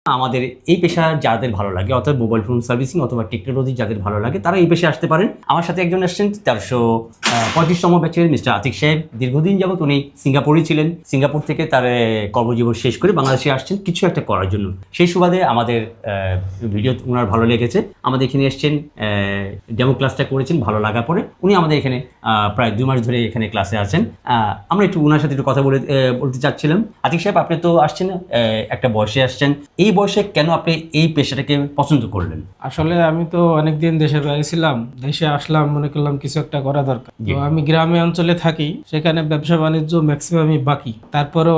আমাদের এই পেশা যাদের ভালো লাগে অর্থাৎ মোবাইল ফোন সার্ভিসিং অথবা টেকনোলজি যাদের ভালো লাগে তারা এই পেশায় আসতে পারেন। আমার সাথে একজন আসছেন 435তম ব্যাচের মিস্টার আতিক সাহেব। দীর্ঘদিন যাবত উনি সিঙ্গাপুরে ছিলেন। সিঙ্গাপুর থেকে তার কর্মজীবন শেষ করে বাংলাদেশে আসছেন কিছু একটা করার জন্য। সেই সুবাদে আমাদের ভিডিও ওনার ভালো লেগেছে, আমাদের এখানে এসছেন, ডেমো ক্লাসটা করেছেন, ভালো লাগার পরে উনি আমাদের এখানে প্রায় 2 মাস ধরে এখানে ক্লাসে আছেন। আমরা একটু ওনার সাথে একটু কথা বলতে চাচ্ছিলাম। আতিক সাহেব, আপনি তো আসছেন একটা বয়সে আসছেন, এই বয়সে কেন আপনি এই পেশাটাকে পছন্দ করলেন? আসলে আমি তো অনেকদিন দেশের বাইরে ছিলাম, দেশে আসলাম, মনে করলাম কিছু একটা করা দরকার। তো আমি গ্রামে অঞ্চলে থাকি, সেখানে ব্যবসা বাণিজ্য ম্যাক্সিমামই বাকি। তারপরেও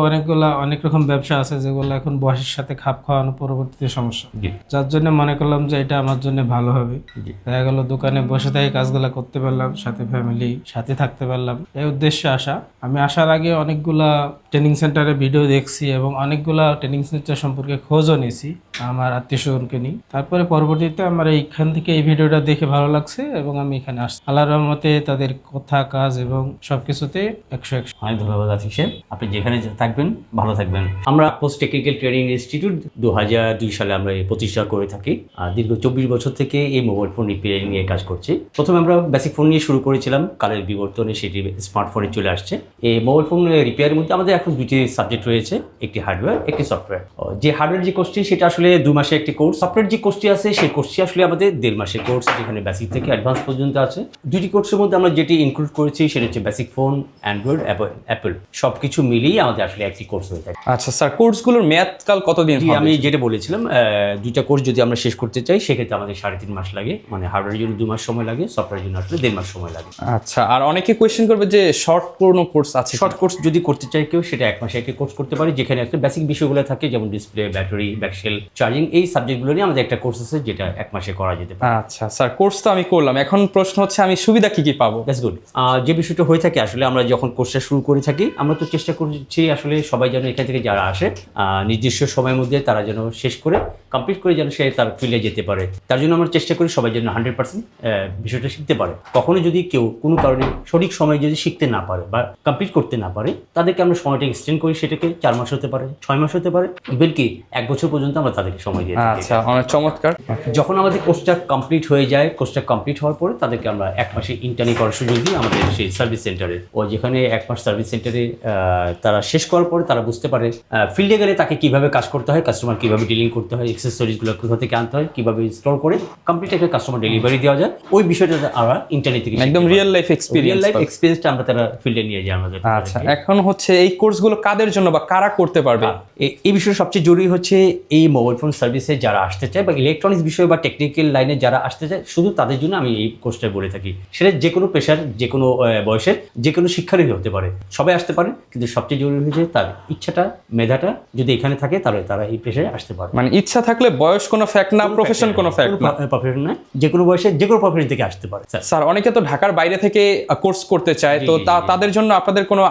অনেক রকম ব্যবসা আছে যেগুলো এখন বয়সের সাথে খাপ খাওয়ানো পরবর্তীতে সমস্যা, যার জন্য মনে করলাম যে এটা আমার জন্য ভালো হবে। দেখা গেল দোকানে বসে থেকে কাজগুলো করতে পারলাম, সাথে ফ্যামিলি সাথে থাকতে পারলাম, এই উদ্দেশ্যে আসা। আমি আসার আগে অনেকগুলা ট্রেনিং সেন্টারে ভিডিও দেখছি এবং অনেকগুলা ট্রেনিং সেন্টার সম্পর্কে খোঁজও নিয়েছি আমার আত্মীয় স্বজনকে নিয়ে। তারপরে পরবর্তীতে আমার এইখান থেকে এই ভিডিওটা দেখে ভালো লাগছে এবং আমি এখানে আসছি। আল্লাহর রহমতে তাদের কথা, কাজ এবং সবকিছুতে 100। অনেক ধন্যবাদ আতিক সাহেব, আপনি যেখানে থাকবেন ভালো থাকবেন। আমরা পোস্ট টেকনিক্যাল ট্রেনিং ইনস্টিটিউট 2002 সালে আমরা এই প্রতিষ্ঠা করে থাকি। দীর্ঘ 24 বছর থেকে এই মোবাইল ফোন রিপেয়ারিং নিয়ে কাজ করছি। প্রথমে আমরা বেসিক ফোন নিয়ে শুরু করেছিলাম, কালের বিবর্তনে সেটি স্মার্টফোনে চলে আসছে। এই মোবাইল ফোন রিপেয়ারের মধ্যে আমাদের এখন 2টি সাবজেক্ট রয়েছে, একটি হার্ডওয়্যার, একটি সফটওয়্যার। যে হার্ডওয়্যার যে কোর্সটি সেটা আসলে 2 মাসের একটি কোর্স। সফটওয়্যার যে কোর্সটি আছে সেই কোর্সটি আসলে আমাদের 1.5 মাসের কোর্স, যেখানে বেসিক থেকে অ্যাডভান্স পর্যন্ত আছে। 2টি কোর্সের মধ্যে আমরা যেটি ইনক্লুড করেছি সেটা হচ্ছে বেসিক ফোন, অ্যান্ড্রয়েড, অ্যাপল সব কিছু মিলিয়ে আমাদের আসলে একটি কোর্স হয়ে থাকে। আচ্ছা স্যার, কোর্সগুলোর মেয়াদকাল কতদিন? আমি যেটা বলেছিলাম, 2টা কোর্স যদি আমরা শেষ করতে চাই সেক্ষেত্রে আমাদের 3.5 মাস লাগে, মানে হার্ডওয়্যারের জন্য 2 মাস সময় লাগে, সফটওয়্যারের জন্য আসলে 1.5 মাস সময় লাগে। আচ্ছা, আর অনেকে কোয়েশ্চেন করবে যে শর্ট কোনো কোর্স আছে? শর্ট কোর্স যদি করতে চাই কেউ, সেটা 1 মাসে একটি কোর্স করতে পারে, যেখানে একটা বেসিক বিষয়গুলো থাকে, যেমন ডিসপ্লে, ব্যাটারি, ব্যাকসেল, চার্জিং, এই সাবজেক্টগুলো নিয়ে আমাদের একটা কোর্স আছে যেটা 1 মাসে করা যেতে পারে। আচ্ছা স্যার, কোর্স তো আমি করলাম, এখন প্রশ্ন হচ্ছে আমি সুবিধা কি কি পাবো? That's good. যে বিষয়টা হয়ে থাকে আসলে, আমরা যখন কোর্সটা শুরু করে থাকি আমরা তো চেষ্টা করছি আসলে সবাই যেন এখান থেকে যারা আসে নির্দিষ্ট সময়ের মধ্যে তারা যেন শেষ করে কমপ্লিট করে যেন সে তার ফিল্ডে যেতে পারে। তার জন্য আমরা চেষ্টা করি সবাই যেন 100% বিষয়টা শিখতে পারে। কখনো যদি কেউ কোনো কারণে সঠিক সময়ে যদি শিখতে না পারে বা কমপ্লিট করতে না পারে, তাদেরকে আমরা সময়টা এক্সটেন্ড করি, সেটাকে 4 মাস হতে পারে, 6 মাস হতে পারে, ইভেন কি 1 বছর পর্যন্ত আমরা তাদেরকে সময় দিয়ে থাকি। আচ্ছা, অনেক চমৎকার। যখন আমাদের কোর্সটা কমপ্লিট হয়ে যায়, কোর্সটা কমপ্লিট হওয়ার পরে তাদেরকে আমরা 1 মাসে ইন্টার্নি করার সুযোগ দিই আমাদের সেই সার্ভিস সেন্টারে। যেখানে 1 মাস সার্ভিস সেন্টারে তারা শেষ করার পরে তারা বুঝতে পারে ফিল্ডে গেলে তাকে কিভাবে কাজ করতে হয়, কাস্টমার কিভাবে ডিলিং করতে হয়, অ্যাক্সেসরিজগুলো কোথা থেকে আনতে হয়, কিভাবে ইনস্টল করে কমপ্লিট একটা কাস্টমার ডেলিভারি দেওয়া যায়, ওই বিষয়টা আমরা ইন্টারনেট থেকে একদম রিয়েল লাইফ এক্সপিরিয়েন্সটা আমরা তারা ফিল্ডে নিয়ে যাই আমাদের। আচ্ছা, এখন হচ্ছে এই কোর্সগুলো কাদের জন্য বা কারা করতে পারবে? এই বিষয়ে সবচেয়ে জরুরি হচ্ছে এই মোবাইল ফোন সার্ভিসে যারা আসতে চায় বা ইলেকট্রনিক্স বিষয় বা টেকনিক্যাল লাইনে যারা আসতে চায়, শুধু তাদের জন্য আমি এই কোর্সটা বলে থাকি। সেটা যে কোনো পেশার, যে কোনো বয়সের, যে কোনো শিক্ষারই হতে পারে, সবাই আসতে পারে, কিন্তু সবচেয়ে জরুরি হচ্ছে তার ইচ্ছাটা, মেধাটা যদি এখানে থাকে তাহলে তারা এই পেশায় আসতে পারে। মানে ইচ্ছা থাকলে বয়স কোনো ফ্যাক্ট না, প্রফেশন কোনো ফ্যাক্ট না, প্রফেশন না, যে কোনো বয়সে যে কোনো প্রফেশন থেকে আসতে পারে। স্যার, অনেকে তো ঢাকার বাইরে থেকে কোর্স করতে চায়, তো তাদের জন্য আপনাদের কোনো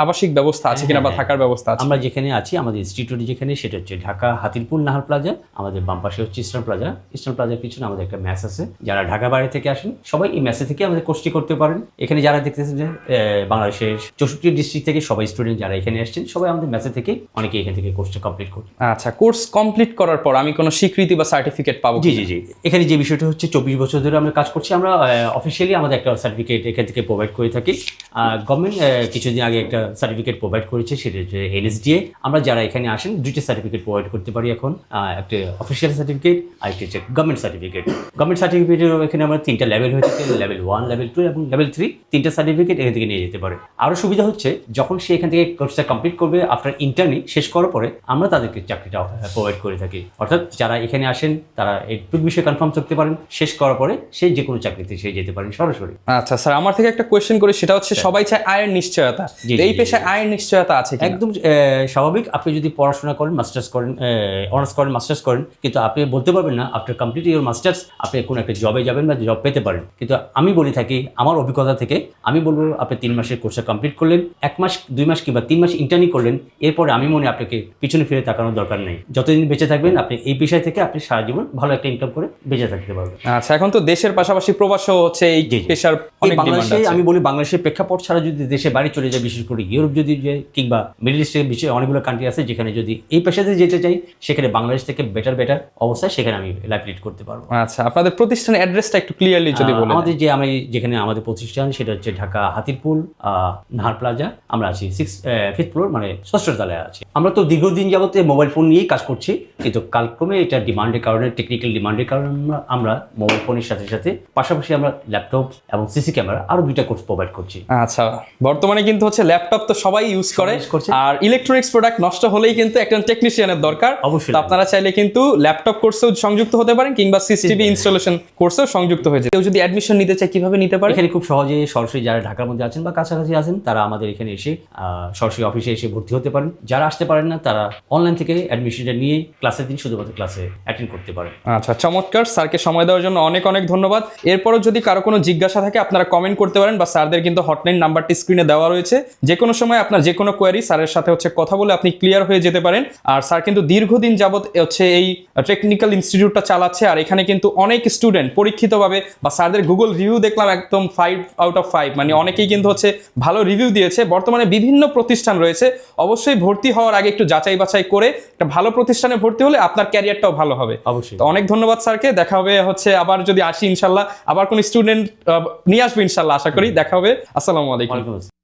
আবাসিক ব্যবস্থা আছে কিনা বা থাকার ব্যবস্থা আছে? আমরা যেখানে আছি, আমাদের ইনস্টিটিউট যেখানে, সেটা হচ্ছে ঢাকা হাতিরপুল নাহার প্লাজা। আমাদের বাম পাশে হচ্ছে ইস্টার্ন প্লাজা। ইস্টার্ন প্লাজার পিছনে আমাদের একটা ম্যাচ আছে। যারা ঢাকা বাইরে থেকে আসেন সবাই এই ম্যাচে থেকে আমাদের কোর্সটি করতে পারেন। এখানে যারা দেখতেছেন যে বাংলাদেশের 64 ডিস্ট্রিক্ট থেকে সবাই স্টুডেন্ট যারা এখানে আসছেন, সবাই আমাদের ম্যাচে থেকে অনেকে এখান থেকে কোর্সটা কমপ্লিট করছে। আচ্ছা, কোর্স কমপ্লিট করার পর আমি কোনো স্বীকৃতি বা সার্টিফিকেট পাবো? জি জি জি। এখানে যে বিষয়টা হচ্ছে 24 বছর ধরে আমরা কাজ করছি, আমরা অফিসিয়ালি আমাদের একটা সার্টিফিকেট এখান থেকে প্রোভাইড করে থাকি। গভর্নমেন্ট কিছুদিন আগে একটা সার্টিফিকেট প্রোভাইড করেছে, সেটা হচ্ছে NSDA। আমরা যারা এখানে আসেন 2টি সার্টিফিকেট প্রোভাইড করতে পারি এখন, একটা অফিসিয়াল সার্টিফিকেট আর একটা হচ্ছে গভর্নমেন্ট সার্টিফিকেট। গভর্নমেন্ট সার্টিফিকেটের এখানে আমরা 3টা লেভেল হয়ে থাকে, লেভেল 1, লেভেল 2 এবং লেভেল 3। 3টা সার্টিফিকেট এখান থেকে নিয়ে যেতে পারে। আরও সুবিধা হচ্ছে যখন সে এখান থেকে কোর্সটা কমপ্লিট করবে, আফটার ইন্টার্নি শেষ করার পরে আমরা তাদেরকে চাকরিটা প্রোভাইড করে থাকি। অর্থাৎ যারা এখানে আসেন তারা একটু বিষয়ে কনফার্ম করতে পারেন, শেষ করার পরে সে যে কোনো চাকরিতে সে যেতে পারেন সরাসরি। আচ্ছা স্যার, আমার থেকে একটা কোয়েশ্চেন করে, সেটা হচ্ছে সবাই চায় আয়ের নিশ্চয়তা। এই পেশায় আয়ের নিশ্চয়তা আছে? একদম স্বাভাবিক। আপনি যদি পড়াশোনা করেন, মাস্টার্স করেন, অনার্স করেন, মাস্টার্স করেন, কিন্তু আপনি বলতে পারবেন না আফটার কমপ্লিট ইউর মাস্টার্স আপনি কোনো একটা জবে যাবেন বা জব পেতে পারেন। কিন্তু আমি বলে থাকি আমার অভিজ্ঞতা থেকে, আমি বলবো আপনি 3 মাসের কোর্সটা কমপ্লিট করলেন, 1 মাস 2 মাস কিংবা 3 মাস ইন্টার্নি করলেন, এরপরে আমি মনে আপনাকে পিছনে ফিরে তাকানোর দরকার নেই। যতদিন বেঁচে থাকবেন আপনি এই পেশায় থেকে আপনি সারা জীবন ভালো একটা ইনকাম করে বেঁচে থাকতে পারবেন। আচ্ছা, এখন তো দেশের পাশাপাশি প্রবাসও হচ্ছে এই পেশার অনেক ডিমান্ড আছে। আমি বলি বাংলাদেশের প্রেক্ষাপট ছাড়া যদি দেশে বাড়ি চলে যায়, বিশেষ করে ইউরোপ যদি যায় কিংবা মিডল ইস্টের বিষয়ে অনেকগুলো কান্ট্রি আছে যেখানে যদি এই পেশাতে যেতে চাই, সেখানে বাংলাদেশ থেকে বেটার অবস্থায় সেখানে আমি লাইফ লিড করতে পারবো। আচ্ছা, আপনাদের প্রতিষ্ঠানের অ্যাড্রেসটা একটু ক্লিয়ারলি যদি বলেন। আমাদের যেখানে আমাদের প্রতিষ্ঠান সেটা হচ্ছে ঢাকা হাতিরপুল নাহার প্লাজা। আমরা আছি 5th ফ্লোর, মানে 6ষ্ঠ তলায় আছি। আমরা তো দীর্ঘদিন যাবত মোবাইল ফোন নিয়েই কাজ করছি, কিন্তু কালক্রমে এটা ডিমান্ডের কারণে, টেকনিক্যাল ডিমান্ডের কারণে আমরা মোবাইল ফোনের সাথে সাথে পাশাপাশি আমরা ল্যাপটপ এবং সিসি ক্যামেরা আরো 2টা কোর্স প্রোভাইড করছি। আচ্ছা, বর্তমানে কিন্তু হচ্ছে ল্যাপটপ তো সবাই ইউজ করে, আর ইলেকট্রনিক্স প্রোডাক্ট নষ্ট হলেই কিন্তু একজন টেকনিশিয়ানের দরকার। অবশ্যই। তো আপনারা চাইলে কিন্তু ল্যাপটপ কোর্সেও সংযুক্ত হতে পারেন, কিংবা সিসিটিভি ইনস্টলেশন কোর্সেও সংযুক্ত হয়ে যায়। কেউ যদি অ্যাডমিশন নিতে চায় কিভাবে নিতে পারে? এখানে খুব সহজে সরাসরি যারা ঢাকার মধ্যে আছেন বা কাছাকাছি আছেন তারা আমাদের এখানে এসে সরাসরি অফিসে এসে ভর্তি হতে পারেন। যারা আসতে পারেন না তারা অনলাইন থেকে অ্যাডমিশনটা নিয়ে ক্লাসের দিন শুধুমাত্র ক্লাসে অ্যাটেন্ড করতে পারেন। আচ্ছা, চমৎকার। স্যারকে সময় দেওয়ার জন্য অনেক অনেক ধন্যবাদ। এরপরও যদি কারো কোনো জিজ্ঞাসা থাকে আপনারা কমেন্ট করতে পারেন, বা স্যারদের কিন্তু হটলাইন নাম্বারটি স্ক্রিনে দেওয়া রয়েছে। যে কোনো সময় আপনার যে কোনো কোয়ারি স্যারের সাথে হচ্ছে কথা বলে আপনি ক্লিয়ার হয়ে যেতে পারেন। আর স্যার কিন্তু দীর্ঘদিন যাবত হচ্ছে এই টেকনিক্যাল ইনস্টিটিউটটা চালাচ্ছে, আর এখানে কিন্তু অনেক স্টুডেন্ট পরীক্ষিতভাবে, বা স্যারদের গুগল রিভিউ দেখলাম একদম 5/5, মানে অনেকেই কিন্তু হচ্ছে ভালো রিভিউ দিয়েছে। বর্তমানে বিভিন্ন প্রতিষ্ঠান রয়েছে, অবশ্যই ভর্তি হওয়ার আগে একটু যাচাই বাছাই করে একটা ভালো প্রতিষ্ঠানে ভর্তি হলে আপনার ক্যারিয়ারটাও ভালো হবে। অবশ্যই। তো অনেক ধন্যবাদ স্যারকে। দেখা হবে হচ্ছে আবার যদি আসি ইনশাল্লাহ, আবার কোন স্টুডেন্ট নিয়ে আসবো ইনশাল্লাহ, আশা করি দেখা হবে। আসসালামু আলাইকুম। ওয়ালাইকুম আসসালাম।